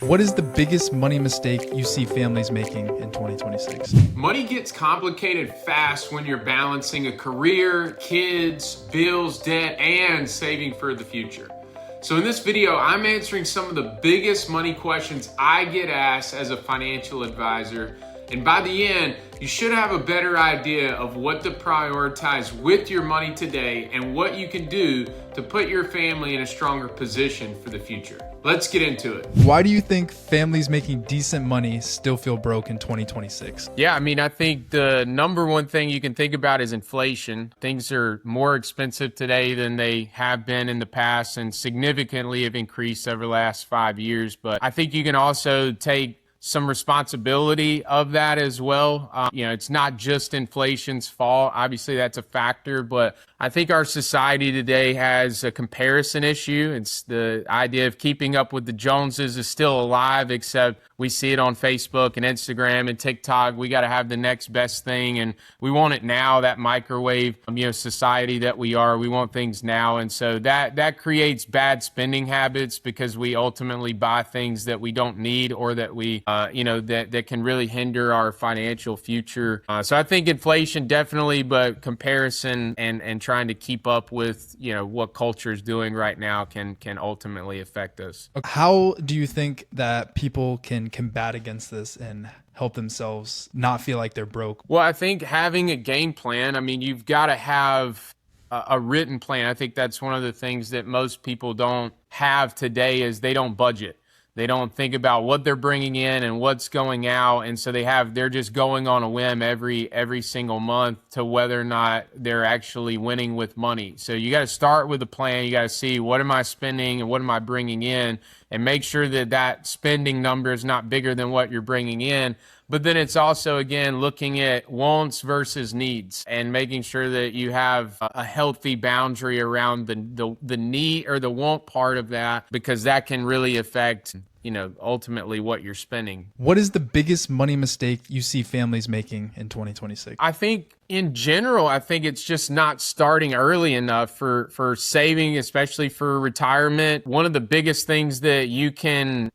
What is the biggest money mistake you see families making in 2026? Money gets complicated fast when you're balancing a career, kids, bills, debt, and saving for the future. So in this video, I'm answering some of the biggest money questions I get asked as a financial advisor. And by the end, you should have a better idea of what to prioritize with your money today and what you can do to put your family in a stronger position for the future. Let's get into it. Why do you think families making decent money still feel broke in 2026? Yeah, I think the number one thing you can think about is inflation. Things are more expensive today than they have been in the past and significantly have increased over the last 5 years. But I think you can also take some responsibility of that as well. It's not just inflation's fault. Obviously, that's a factor, but I think our society today has a comparison issue. It's the idea of keeping up with the Joneses is still alive, except we see it on Facebook and Instagram and TikTok. We got to have the next best thing, and we want it now. That microwave, society that we are, we want things now, and so that creates bad spending habits because we ultimately buy things that we don't need or that we that can really hinder our financial future. So I think inflation definitely, but comparison and trying to keep up with, what culture is doing right now can ultimately affect us. How do you think that people can combat against this and help themselves not feel like they're broke? Well, I think having a game plan, you've got to have a written plan. I think that's one of the things that most people don't have today is they don't budget. They don't think about what they're bringing in and what's going out, and so they're just going on a whim every single month to whether or not they're actually winning with money. So you got to start with a plan. You got to see what am I spending and what am I bringing in, and make sure that spending number is not bigger than what you're bringing in. But then it's also, again, looking at wants versus needs and making sure that you have a healthy boundary around the need or the want part of that, because that can really affect, ultimately what you're spending. What is the biggest money mistake you see families making in 2026? I think in general, it's just not starting early enough for saving, especially for retirement. One of the biggest things that you can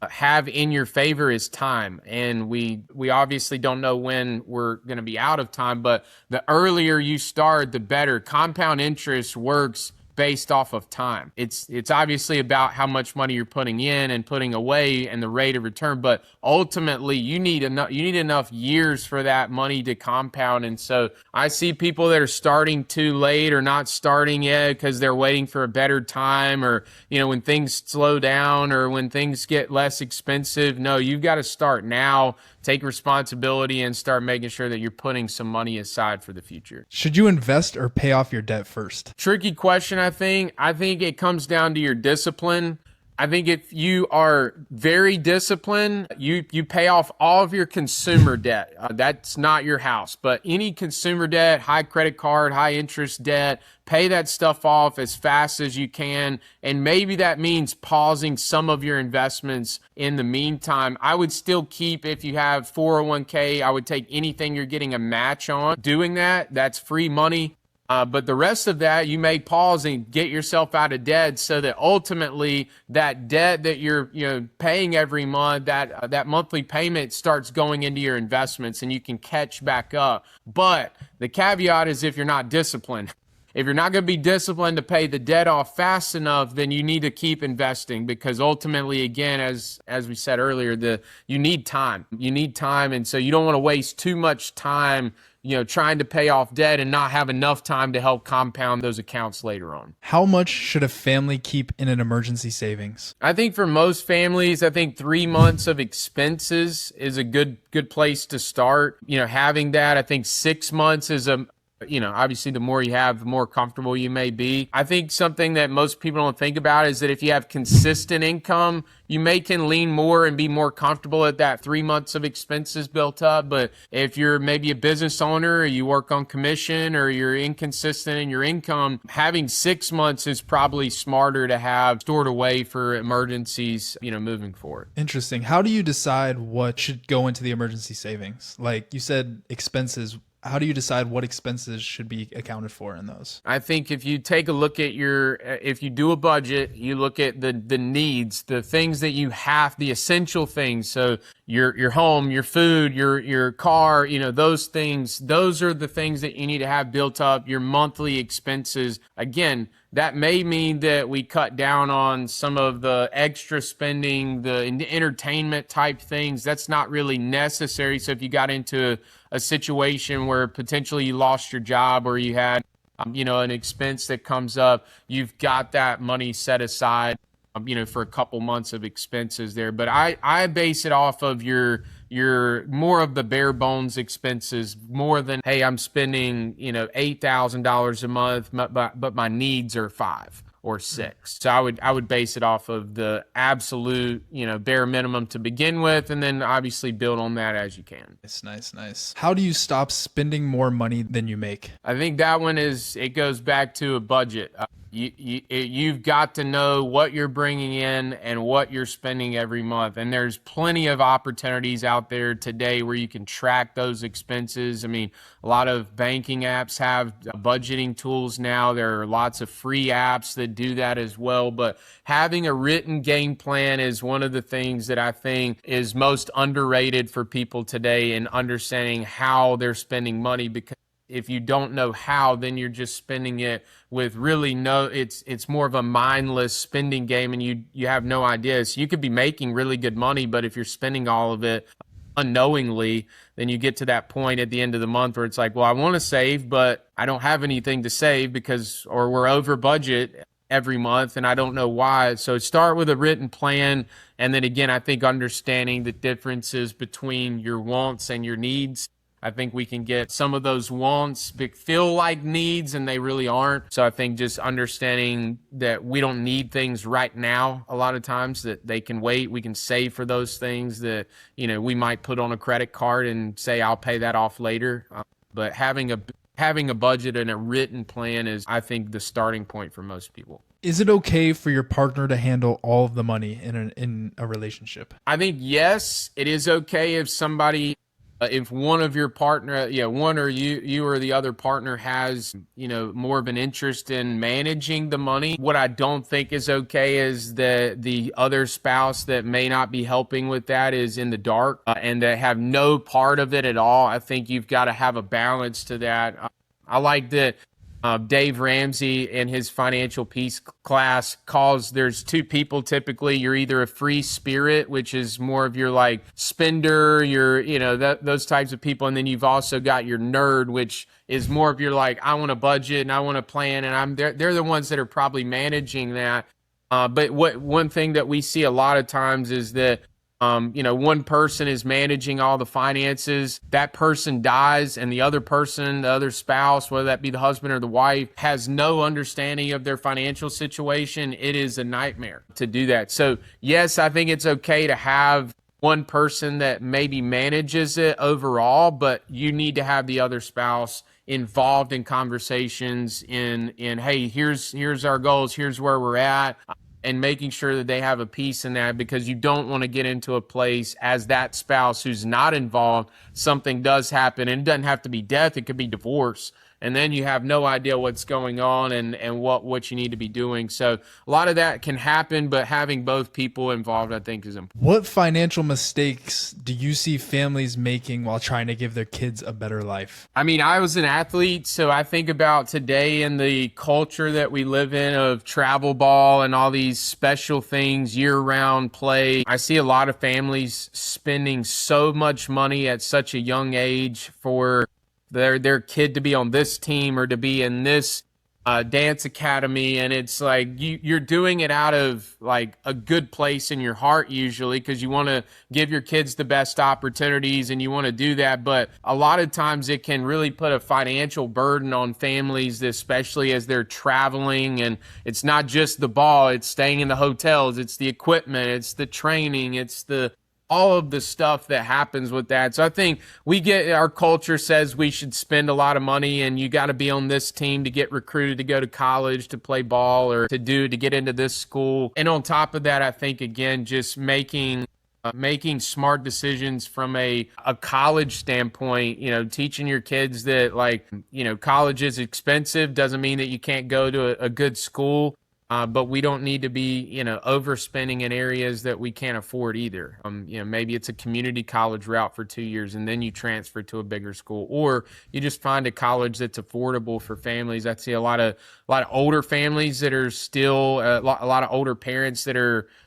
have in your favor is time, and we obviously don't know when we're going to be out of time, but the earlier you start, the better. Compound interest works based off of time. It's obviously about how much money you're putting in and putting away and the rate of return, but ultimately you need enough years for that money to compound. And so I see people that are starting too late or not starting yet because they're waiting for a better time, or when things slow down or when things get less expensive. No, you've got to start now. Take responsibility and start making sure that you're putting some money aside for the future. Should you invest or pay off your debt first? Tricky question, I think. I think it comes down to your discipline. I think if you are very disciplined, you pay off all of your consumer debt. That's not your house, but any consumer debt, high credit card, high interest debt, pay that stuff off as fast as you can. And maybe that means pausing some of your investments in the meantime. I would still keep, if you have 401k, I would take anything you're getting a match on. Doing that, that's free money. But the rest of that, you may pause and get yourself out of debt so that ultimately that debt that you're paying every month, that monthly payment starts going into your investments and you can catch back up. But the caveat is if you're not disciplined. If you're not going to be disciplined to pay the debt off fast enough, then you need to keep investing, because ultimately, again, as we said earlier, you need time. You need time, and so you don't want to waste too much time trying to pay off debt and not have enough time to help compound those accounts later on. How much should a family keep in an emergency savings? I think for most families, 3 months of expenses is a good place to start. Having that, I think 6 months is obviously the more you have, the more comfortable you may be. I think something that most people don't think about is that if you have consistent income, you can lean more and be more comfortable at that 3 months of expenses built up. But if you're maybe a business owner, or you work on commission, or you're inconsistent in your income, having 6 months is probably smarter to have stored away for emergencies, moving forward. Interesting. How do you decide what should go into the emergency savings? Like you said, expenses. how do you decide what expenses should be accounted for in those? I think if you take a look at if you do a budget, you look at the needs, the things that you have, the essential things. So your home, your food, your car, those things, those are the things that you need to have built up, your monthly expenses. Again, that may mean that we cut down on some of the extra spending, the entertainment type things. That's not really necessary. So if you got into a situation where potentially you lost your job or you had, an expense that comes up, you've got that money set aside, for a couple months of expenses there. But I base it off of your more of the bare bones expenses more than, hey, I'm spending, $8,000 a month, but my needs are $5,000 or $6,000. So I would base it off of the absolute, bare minimum to begin with, and then obviously build on that as you can. It's nice. How do you stop spending more money than you make? I think that one it goes back to a budget. You've got to know what you're bringing in and what you're spending every month. And there's plenty of opportunities out there today where you can track those expenses. I mean, a lot of banking apps have budgeting tools now. There are lots of free apps that do that as well. But having a written game plan is one of the things that I think is most underrated for people today in understanding how they're spending money, because if you don't know how, then you're just spending it with really it's more of a mindless spending game, and you have no idea. So you could be making really good money, but if you're spending all of it unknowingly, then you get to that point at the end of the month where it's like, well, I want to save, but I don't have anything to save or we're over budget every month and I don't know why. So start with a written plan. And then again, I think understanding the differences between your wants and your needs. I think we can get some of those wants feel like needs and they really aren't. So I think just understanding that we don't need things right now a lot of times, that they can wait. We can save for those things that, we might put on a credit card and say, I'll pay that off later. But having a budget and a written plan is, I think, the starting point for most people. Is it okay for your partner to handle all of the money in a relationship? I think, yes, it is okay if one of your partner, one or you or the other partner has, more of an interest in managing the money. What I don't think is okay is that the other spouse that may not be helping with that is in the dark and they have no part of it at all. I think you've got to have a balance to that. I like that Dave Ramsey in his financial peace class calls, there's two people typically. You're either a free spirit, which is more of your like spender, those types of people. And then you've also got your nerd, which is more of your like, I want to budget and I want to plan. And they're the ones that are probably managing that. But one thing that we see a lot of times is that one person is managing all the finances, that person dies, and the other spouse, whether that be the husband or the wife, has no understanding of their financial situation. It is a nightmare to do that. So yes, I think it's okay to have one person that maybe manages it overall, but you need to have the other spouse involved in conversations in hey, here's our goals, here's where we're at. And making sure that they have a piece in that, because you don't want to get into a place as that spouse who's not involved, something does happen, and it doesn't have to be death, it could be divorce. And then you have no idea what's going on and what you need to be doing. So a lot of that can happen, but having both people involved, I think, is important. What financial mistakes do you see families making while trying to give their kids a better life? I mean, I was an athlete, so I think about today and the culture that we live in of travel ball and all these special things, year-round play. I see a lot of families spending so much money at such a young age for their kid to be on this team or to be in this dance academy, and it's like you're doing it out of like a good place in your heart usually, because you want to give your kids the best opportunities and you want to do that. But a lot of times it can really put a financial burden on families, especially as they're traveling. And it's not just the ball, it's staying in the hotels, it's the equipment, it's the training, it's all of the stuff that happens with that. So I think our culture says we should spend a lot of money and you got to be on this team to get recruited to go to college, to play ball, or to get into this school. And on top of that, I think, again, just making making smart decisions from a college standpoint, teaching your kids that, like, college is expensive doesn't mean that you can't go to a good school. But we don't need to be, overspending in areas that we can't afford either. Maybe it's a community college route for 2 years and then you transfer to a bigger school, or you just find a college that's affordable for families. I see a lot of older families that are still a lot of older parents that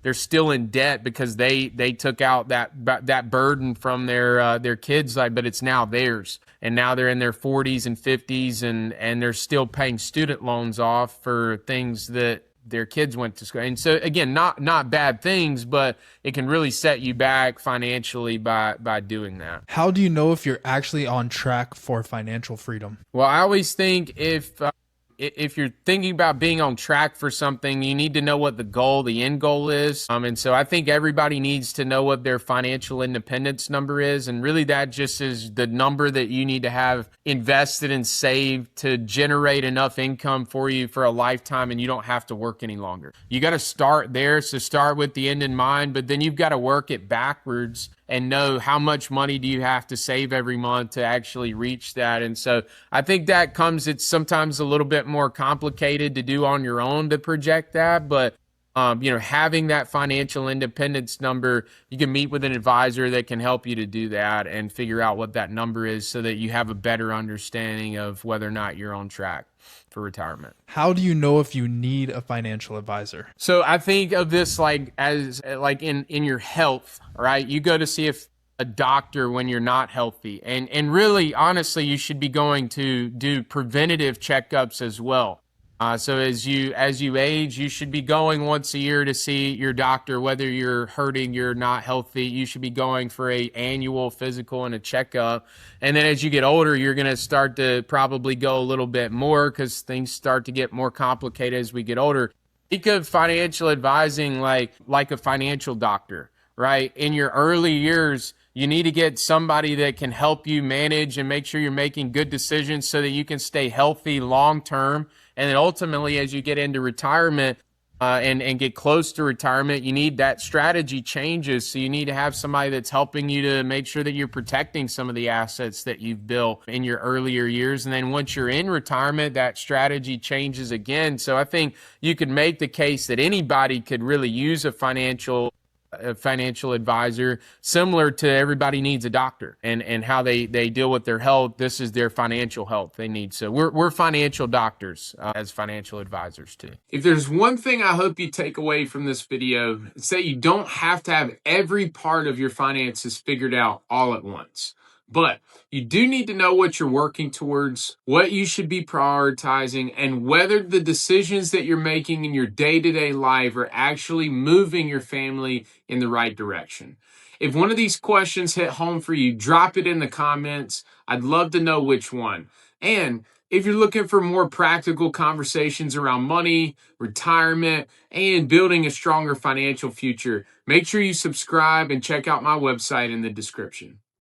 they're still in debt because they took out that burden from their kids, like, but it's now theirs. And now they're in their 40s and 50s and they're still paying student loans off for things that their kids went to school. And so again, not bad things, but it can really set you back financially by doing that. How do you know if you're actually on track for financial freedom? Well, I always think if you're thinking about being on track for something, you need to know what the end goal is. And so I think everybody needs to know what their financial independence number is. And really that just is the number that you need to have invested and saved to generate enough income for you for a lifetime, and you don't have to work any longer. You got to start there. So start with the end in mind, but then you've got to work it backwards and know how much money do you have to save every month to actually reach that. And so I think it's sometimes a little bit more complicated to do on your own to project that, but having that financial independence number, you can meet with an advisor that can help you to do that and figure out what that number is so that you have a better understanding of whether or not you're on track for retirement. How do you know if you need a financial advisor? So I think of this as in your health, right? You go to see a doctor when you're not healthy. And really, honestly, you should be going to do preventative checkups as well. So as you age, you should be going once a year to see your doctor, whether you're hurting, you're not healthy. You should be going for a annual physical and a checkup. And then as you get older, you're going to start to probably go a little bit more because things start to get more complicated as we get older. Think of financial advising like a financial doctor, right? In your early years, you need to get somebody that can help you manage and make sure you're making good decisions so that you can stay healthy long term. And then ultimately, as you get into retirement and get close to retirement, you need that strategy changes. So you need to have somebody that's helping you to make sure that you're protecting some of the assets that you've built in your earlier years. And then once you're in retirement, that strategy changes again. So I think you could make the case that anybody could really use a financial advisor, similar to everybody needs a doctor and how they deal with their health. This is their financial health they need. So we're financial doctors as financial advisors too. If there's one thing I hope you take away from this video, it's that you don't have to have every part of your finances figured out all at once. But you do need to know what you're working towards, what you should be prioritizing, and whether the decisions that you're making in your day-to-day life are actually moving your family in the right direction. If one of these questions hit home for you, drop it in the comments. I'd love to know which one. And if you're looking for more practical conversations around money, retirement, and building a stronger financial future, make sure you subscribe and check out my website in the description.